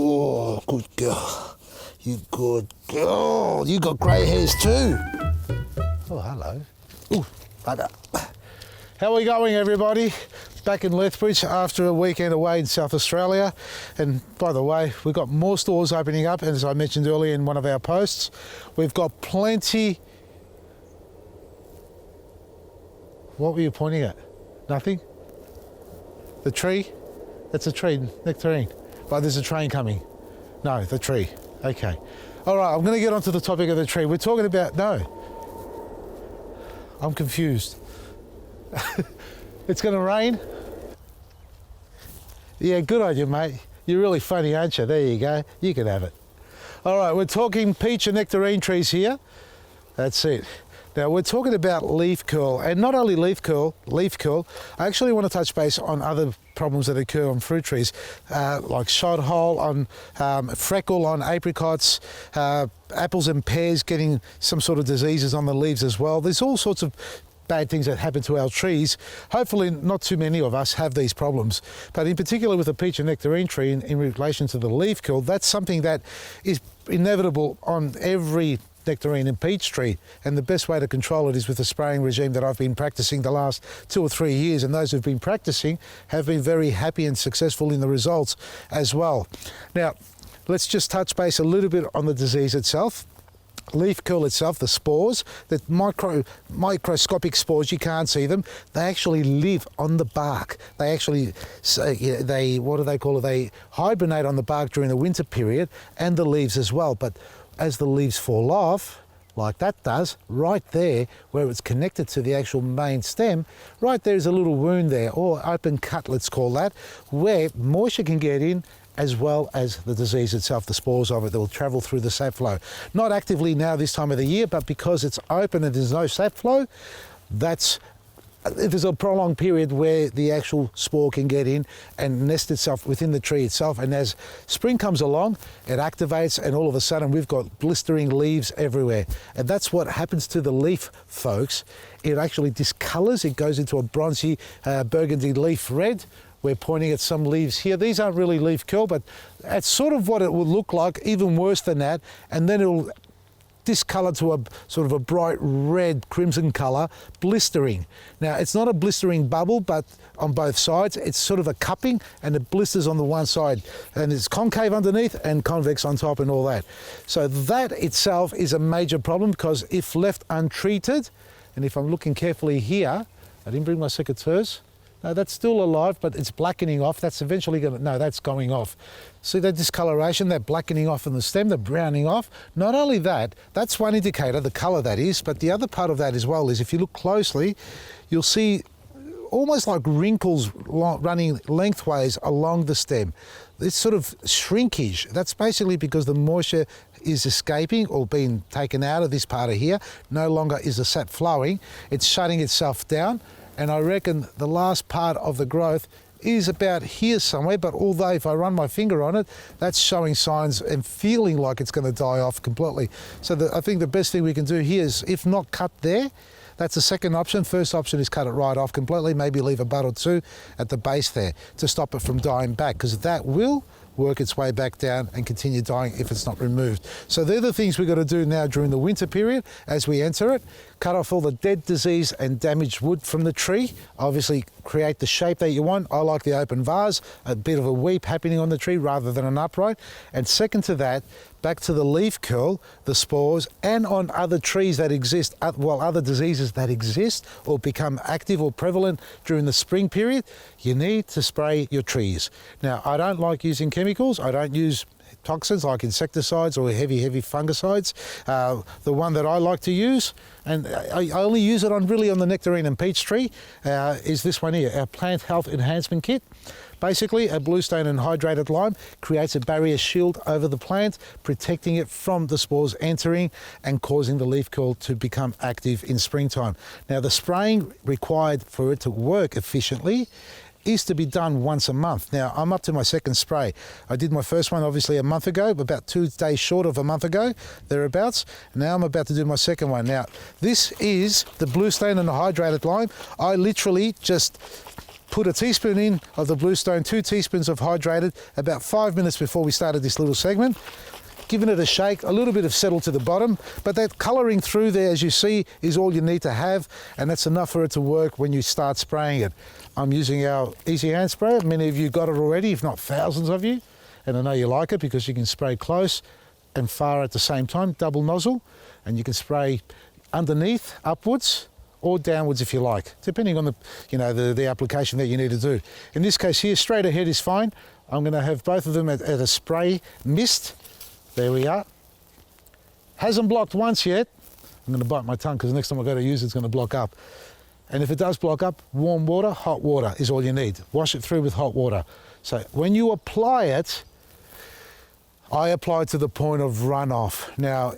Oh, good girl. You good girl. You got grey hairs too. Oh, hello. Ooh, butter. How are we going, everybody? Back in Lethbridge after a weekend away in South Australia. And by the way, we've got more stores opening up. And as I mentioned earlier in one of our posts, we've got plenty. What were you pointing at? Nothing? The tree? That's a tree, nectarine. But there's a train coming. No, the tree. Okay. All right, I'm going to get onto the topic of the tree. We're talking about, no. I'm confused. It's going to rain? Yeah, good on you, mate. You're really funny, aren't you? There you go. You can have it. All right, we're talking peach and nectarine trees here. That's it. Now, we're talking about leaf curl, and not only leaf curl, I actually want to touch base on other problems that occur on fruit trees, like shot hole on freckle on apricots, apples and pears getting some sort of diseases on the leaves as well. There's all sorts of bad things that happen to our trees. Hopefully not too many of us have these problems, but in particular with the peach and nectarine tree in relation to the leaf curl, that's something that is inevitable on every nectarine and peach tree, and the best way to control it is with a spraying regime that I've been practicing the last 2 or 3 years, and those who've been practicing have been very happy and successful in the results as well. Now, let's just touch base a little bit on the disease itself. Leaf curl itself, the spores, the microscopic spores, you can't see them. They actually live on the bark. They actually, what do they call it? They hibernate on the bark during the winter period and the leaves as well. But as the leaves fall off, like that does, right there where it's connected to the actual main stem, right there's a little wound there, or open cut, let's call that, where moisture can get in as well as the disease itself, the spores of it that will travel through the sap flow. Not actively now this time of the year, but because it's open and there's no sap flow, there's a prolonged period where the actual spore can get in and nest itself within the tree itself. And as spring comes along, it activates, and all of a sudden we've got blistering leaves everywhere. And that's what happens to the leaf, folks. It actually discolors, it goes into a bronzy burgundy leaf red. We're pointing at some leaves here. These aren't really leaf curl, but that's sort of what it would look like, even worse than that. And then it'll discolor to a sort of a bright red crimson color, blistering. Now, it's not a blistering bubble, but on both sides, it's sort of a cupping, and it blisters on the one side, and it's concave underneath and convex on top and all that. So that itself is a major problem, because if left untreated, and if I'm looking carefully here, I didn't bring my secateurs. No, that's still alive, but it's blackening off. That's eventually going to, no, that's going off. See that discoloration, that blackening off in the stem, the browning off? Not only that, that's one indicator, the colour that is, but the other part of that as well is if you look closely, you'll see almost like wrinkles running lengthways along the stem. This sort of shrinkage, that's basically because the moisture is escaping or being taken out of this part of here. No longer is the sap flowing, it's shutting itself down. And I reckon the last part of the growth is about here somewhere, but although if I run my finger on it, that's showing signs and feeling like it's going to die off completely. So I think the best thing we can do here is, if not cut there, that's the second option. First option is cut it right off completely, maybe leave a bud or two at the base there to stop it from dying back, because that will work its way back down and continue dying if it's not removed. So they're the things we've got to do now during the winter period as we enter it. Cut off all the dead, disease and damaged wood from the tree. Obviously create the shape that you want. I like the open vase, a bit of a weep happening on the tree rather than an upright. And second to that, back to the leaf curl, the spores, and on other trees that exist, well, other diseases that exist or become active or prevalent during the spring period, you need to spray your trees. Now, I don't like using chemicals. I don't use toxins like insecticides or heavy fungicides. The one that I like to use, and I only use it really on the nectarine and peach tree, is this one here, our Plant Health Enhancement Kit. Basically, a bluestone and hydrated lime creates a barrier shield over the plant, protecting it from the spores entering and causing the leaf curl to become active in springtime. Now, the spraying required for it to work efficiently is to be done once a month. Now, I'm up to my second spray. I did my first one obviously a month ago, about 2 days short of a month ago, thereabouts. Now I'm about to do my second one. Now, this is the bluestone and the hydrated lime. I literally just put a teaspoon in of the Bluestone, 2 teaspoons of hydrated, about 5 minutes before we started this little segment. Giving it a shake, a little bit of settle to the bottom, but that colouring through there, as you see, is all you need to have, and that's enough for it to work when you start spraying it. I'm using our Easy Hand Sprayer. Many of you got it already, if not thousands of you, and I know you like it because you can spray close and far at the same time, double nozzle, and you can spray underneath, upwards, or downwards if you like, depending on the application that you need to do. In this case here, straight ahead is fine. I'm going to have both of them at a spray mist. There we are. Hasn't blocked once yet. I'm going to bite my tongue because next time I go to use it, it's going to block up. And if it does block up, warm water, hot water is all you need. Wash it through with hot water. So when you apply it, I apply it to the point of runoff. Now,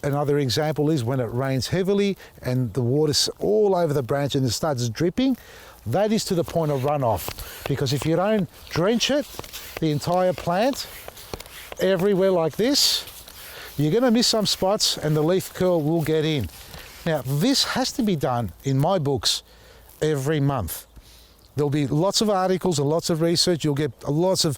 another example is when it rains heavily and the water's all over the branch and it starts dripping, that is to the point of runoff. Because if you don't drench it, the entire plant, everywhere like this, you're going to miss some spots and the leaf curl will get in. Now, this has to be done, in my books, every month. There'll be lots of articles and lots of research. You'll get lots of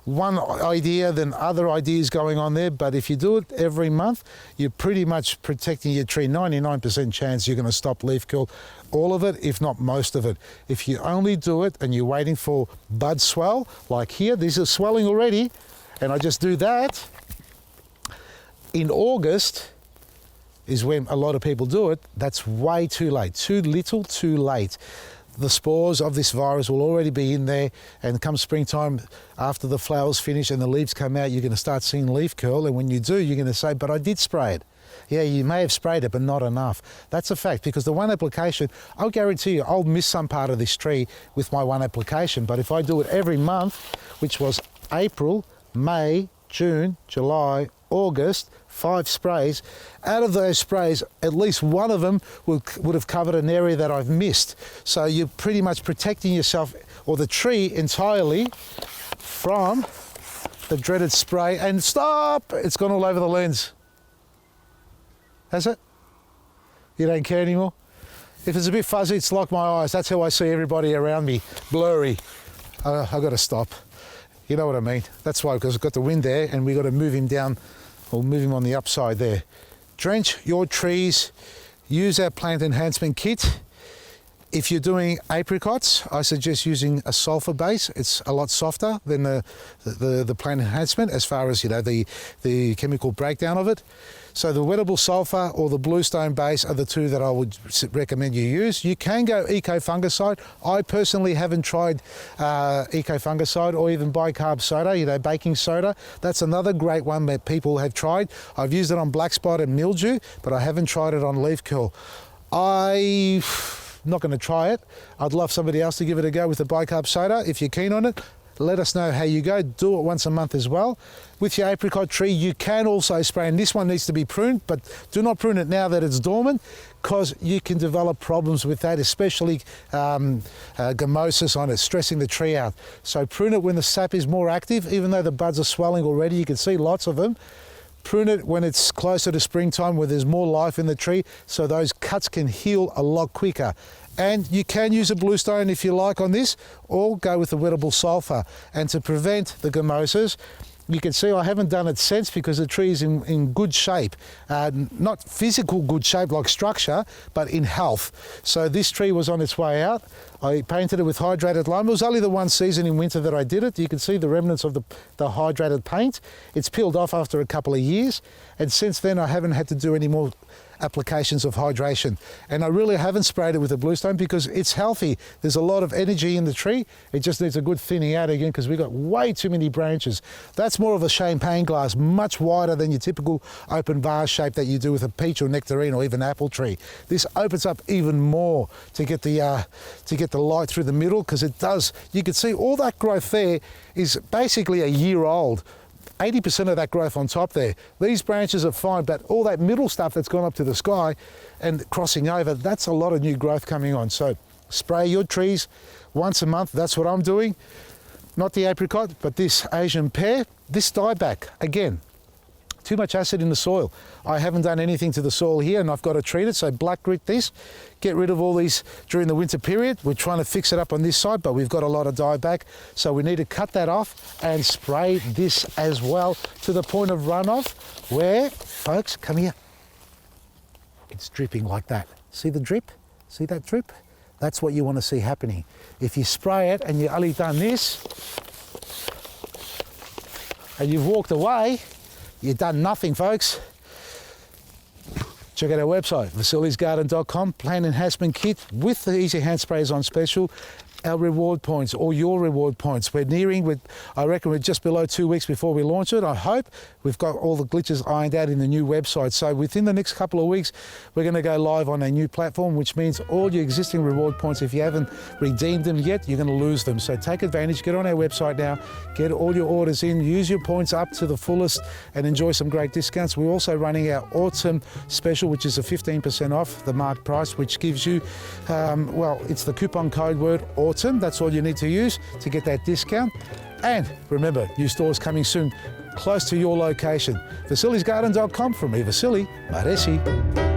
one idea, then other ideas going on there. But if you do it every month, you're pretty much protecting your tree. 99% chance you're going to stop leaf curl. All of it, if not most of it. If you only do it and you're waiting for bud swell, like here, these are swelling already, and I just do that, in August is when a lot of people do it. That's way too late. Too little, too late. The spores of this virus will already be in there, and come springtime, after the flowers finish and the leaves come out, you're going to start seeing leaf curl, and when you do, you're going to say, but I did spray it. Yeah, you may have sprayed it, but not enough. That's a fact, because the one application, I'll guarantee you, I'll miss some part of this tree with my one application, but if I do it every month, which was April, May, June, July, August, 5 sprays. Out of those sprays, at least one of them would have covered an area that I've missed. So you're pretty much protecting yourself or the tree entirely from the dreaded spray. And stop! It's gone all over the lens. Has it? You don't care anymore? If it's a bit fuzzy, it's like my eyes. That's how I see everybody around me, blurry. I've got to stop. You know what I mean? That's why, because I've got the wind there and we've got to move him down, or move him on the upside there. Drench your trees, use our plant enhancement kit. If you're doing apricots, I suggest using a sulfur base. It's a lot softer than the plant enhancement as far as, the chemical breakdown of it. So the wettable sulfur or the Bluestone base are the two that I would recommend you use. You can go eco-fungicide. I personally haven't tried eco-fungicide or even bicarb soda, baking soda. That's another great one that people have tried. I've used it on black spot and mildew, but I haven't tried it on leaf curl. I'm not going to try it. I'd love somebody else to give it a go with the bicarb soda. If you're keen on it, let us know how you go. Do it once a month as well. With your apricot tree, you can also spray, and this one needs to be pruned, but do not prune it now that it's dormant, because you can develop problems with that, especially gummosis on it, stressing the tree out. So prune it when the sap is more active, even though the buds are swelling already. You can see lots of them. Prune it when it's closer to springtime, where there's more life in the tree, so those cuts can heal a lot quicker. And you can use a Bluestone if you like on this, or go with the wettable sulfur. And to prevent the gummosis, you can see I haven't done it since, because the tree is in good shape. Not physical good shape like structure, but in health. So this tree was on its way out. I painted it with hydrated lime. It was only the one season in winter that I did it. You can see the remnants of the hydrated paint. It's peeled off after a couple of years. And since then, I haven't had to do any more applications of hydration, and I really haven't sprayed it with a Bluestone because it's healthy. There's a lot of energy in the tree. It just needs a good thinning out again, because we've got way too many branches. That's more of a champagne glass, much wider than your typical open vase shape that you do with a peach or nectarine or even apple tree. This opens up even more to get the light through the middle, because it does. You can see all that growth there is basically a year old. 80% of that growth on top there. These branches are fine, but all that middle stuff that's gone up to the sky and crossing over, that's a lot of new growth coming on. So spray your trees once a month. That's what I'm doing. Not the apricot, but this Asian pear. This dieback, again, too much acid in the soil. I haven't done anything to the soil here, and I've got to treat it. So black grit this, get rid of all these during the winter period. We're trying to fix it up on this side, but we've got a lot of dieback, so we need to cut that off and spray this as well to the point of runoff where, folks, come here, it's dripping like that. See the drip? See that drip? That's what you want to see happening. If you spray it and you've only done this and you've walked away, you've done nothing, folks. Check out our website, vasilisgarden.com, plant enhancement kit with the Easy Hand Sprays on special. Our reward points, or your reward points. We're nearing, I reckon we're just below 2 weeks before we launch it. I hope we've got all the glitches ironed out in the new website. So within the next couple of weeks, we're going to go live on a new platform, which means all your existing reward points, if you haven't redeemed them yet, you're going to lose them. So take advantage, get on our website now, get all your orders in, use your points up to the fullest and enjoy some great discounts. We're also running our autumn special, which is a 15% off the marked price, which gives you, well, it's the coupon code word autumn. That's all you need to use to get that discount. And remember, new stores coming soon, close to your location. vasilisgarden.com from me, Vasili Maresi.